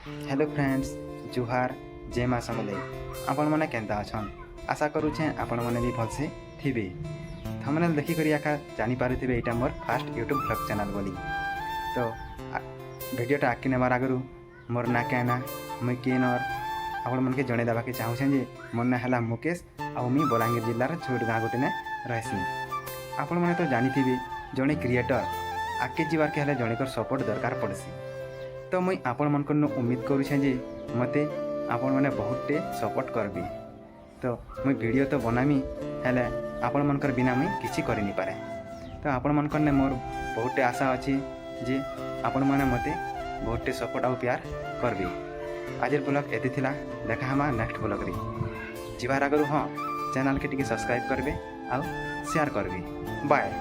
Hello friends, जुहार जय माँ समले। आपण मैंने केन्ता अछन? आशा करुचे आपण मैंने भी भलसे थिबे। थंबनेल देखि करी आका जानी पारुथिबे एटा more first YouTube blog channel बोली। तो वीडियोटा आके नेबार आगरु मोर ना केना मुई केन और आपण मन के जणे देबाके चाहूछे जे मोर ना हला मुकेश आ मी बलांगीर जिल्लार छोट गाँ गोटे ने रहसी। आपण मैंने तो जानी थिबे जणे क्रिएटर आगे जीवार के हेले जणेकर सपोर्ट दरकार पड़सी। तो मुई आपण मनकर उम्मीद करुछे जे मते आपण मैंने बहुतटे सपोर्ट करबी। तो मुई वीडियो तो बनामी हेले आपण मनकर बिना मुई किछि करि नि पारे। तो आपण मनकर ने मोर बहुतटे आशा अछि जे आपण माने मते बहुतटे सपोर्ट आउ प्यार करबी। आजर ब्लॉग एते थिला, देखा हमा नेक्स्ट ब्लॉग रे। जीवार आगरु हाँ चैनल के टिके सब्सक्राइब करबे आउ शेयर करबे। बाय।